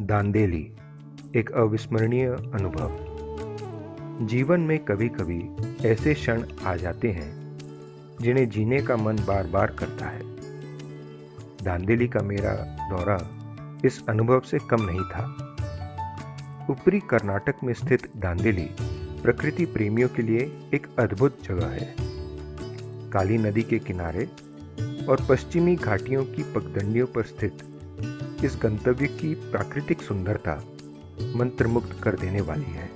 दांदेली एक अविस्मरणीय अनुभव। जीवन में कभी कभी ऐसे क्षण आ जाते हैं जिन्हें जीने का मन बार बार करता है। दांदेली का मेरा दौरा इस अनुभव से कम नहीं था। ऊपरी कर्नाटक में स्थित दांदेली प्रकृति प्रेमियों के लिए एक अद्भुत जगह है। काली नदी के किनारे और पश्चिमी घाटियों की पगडंडियों पर स्थित इस गंतव्य की प्राकृतिक सुंदरता मंत्रमुग्ध कर देने वाली है।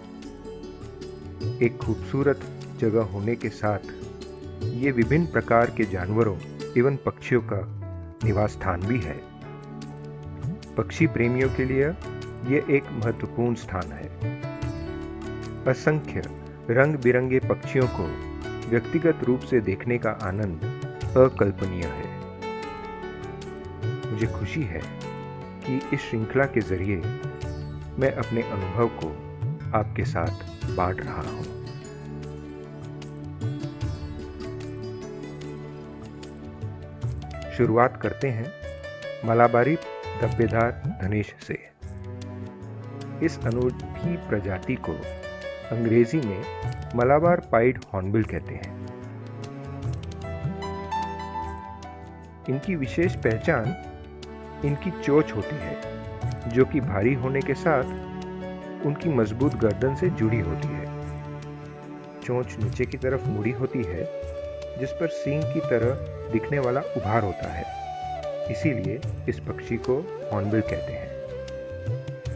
एक खूबसूरत जगह होने के साथ ये विभिन्न प्रकार के जानवरों एवं पक्षियों का निवास स्थान भी है। पक्षी प्रेमियों के लिए ये एक महत्वपूर्ण स्थान है। असंख्य रंग बिरंगे पक्षियों को व्यक्तिगत रूप से देखने का आनंद अकल्पनीय है। मुझे खुशी है कि इस श्रृंखला के जरिए मैं अपने अनुभव को आपके साथ बांट रहा हूं। शुरुआत करते हैं मलाबारी धब्बेदार धनेश से। इस अनूठी प्रजाति को अंग्रेजी में मलाबार पाइड हॉर्नबिल कहते हैं। इनकी विशेष पहचान इनकी चोंच होती है, जो कि भारी होने के साथ उनकी मजबूत गर्दन से जुड़ी होती है। चोंच नीचे की तरफ मुड़ी होती है, जिस पर सींग की तरह दिखने वाला उभार होता है। इसीलिए इस पक्षी को हॉर्नबिल कहते हैं।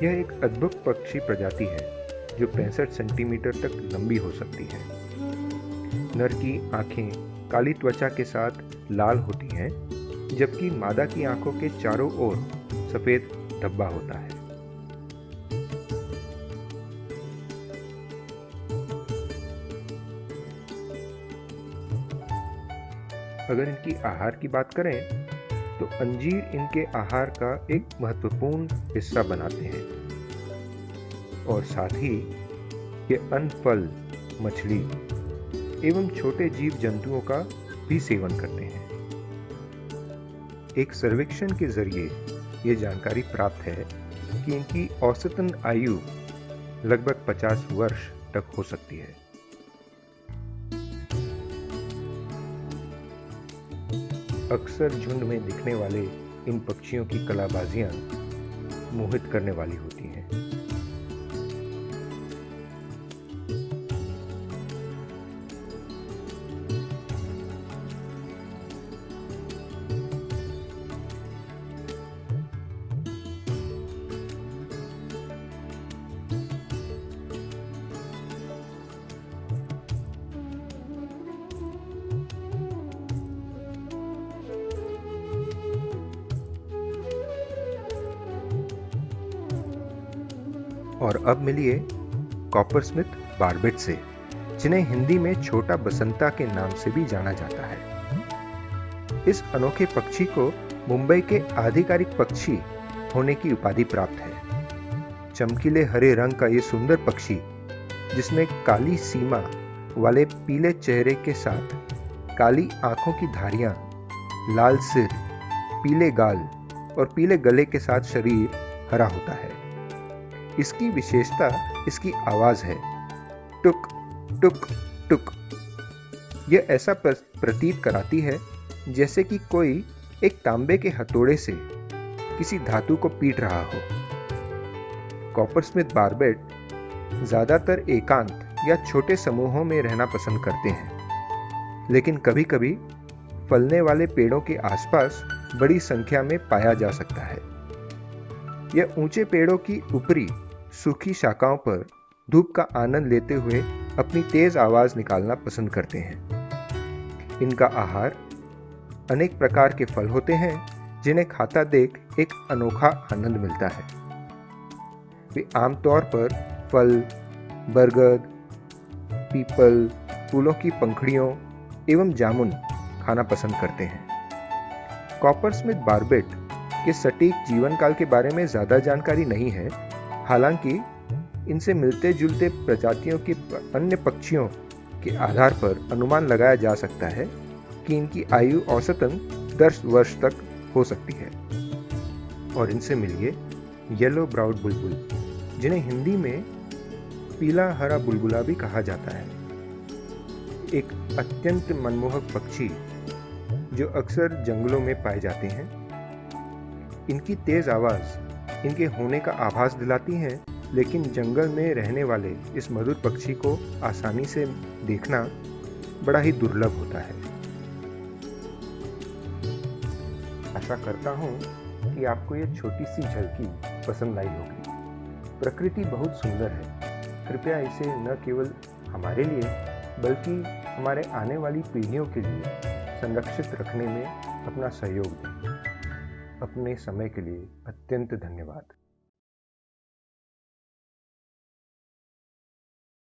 यह एक अद्भुत पक्षी प्रजाति है जो 65 सेंटीमीटर तक लंबी हो सकती है। नर की आंखें काली त्वचा के साथ लाल होती हैं, जबकि मादा की आंखों के चारों ओर सफेद धब्बा होता है। अगर इनकी आहार की बात करें तो अंजीर इनके आहार का एक महत्वपूर्ण हिस्सा बनाते हैं और साथ ही ये अन्न, फल, मछली एवं छोटे जीव जंतुओं का भी सेवन करते हैं। एक सर्वेक्षण के जरिए ये जानकारी प्राप्त है कि इनकी औसतन आयु लगभग 50 वर्ष तक हो सकती है। अक्सर झुंड में दिखने वाले इन पक्षियों की कलाबाजियां मोहित करने वाली होती हैं। और अब मिलिए कॉपरस्मिथ बार्बेट से, जिन्हें हिंदी में छोटा बसंता के नाम से भी जाना जाता है। इस अनोखे पक्षी को मुंबई के आधिकारिक पक्षी होने की उपाधि प्राप्त है। चमकीले हरे रंग का ये सुंदर पक्षी, जिसमें काली सीमा वाले पीले चेहरे के साथ काली आंखों की धारियां, लाल सिर, पीले गाल और पीले गले के साथ शरीर हरा होता है। इसकी विशेषता इसकी आवाज है, टुक टुक टुक। यह ऐसा प्रतीत कराती है जैसे कि कोई एक तांबे के हथौड़े से किसी धातु को पीट रहा हो। कॉपरस्मिथ बार्बेट ज्यादातर एकांत या छोटे समूहों में रहना पसंद करते हैं, लेकिन कभी कभी फलने वाले पेड़ों के आसपास बड़ी संख्या में पाया जा सकता है। यह ऊंचे पेड़ों की ऊपरी सूखी शाखाओं पर धूप का आनंद लेते हुए अपनी तेज आवाज निकालना पसंद करते हैं। इनका आहार अनेक प्रकार के फल होते हैं, जिन्हें खाता देख एक अनोखा आनंद मिलता है। वे आमतौर पर फल, बरगद, पीपल, फूलों की पंखुड़ियों एवं जामुन खाना पसंद करते हैं। कॉपरस्मिथ बार्बेट के सटीक जीवन काल के बारे में ज्यादा जानकारी नहीं है। हालांकि इनसे मिलते जुलते प्रजातियों के अन्य पक्षियों के आधार पर अनुमान लगाया जा सकता है कि इनकी आयु औसतन 10 वर्ष तक हो सकती है। और इनसे मिलिए येलो ब्राउड बुलबुल, जिन्हें हिंदी में पीला हरा बुलबुला भी कहा जाता है, एक अत्यंत मनमोहक पक्षी जो अक्सर जंगलों में पाए जाते हैं। इनकी तेज आवाज इनके होने का आभास दिलाती है, लेकिन जंगल में रहने वाले इस मधुर पक्षी को आसानी से देखना बड़ा ही दुर्लभ होता है। आशा करता हूँ कि आपको यह छोटी सी झलकी पसंद आई होगी। प्रकृति बहुत सुंदर है। कृपया इसे न केवल हमारे लिए बल्कि हमारे आने वाली पीढ़ियों के लिए संरक्षित रखने में अपना सहयोग दें। अपने समय के लिए अत्यंत धन्यवाद।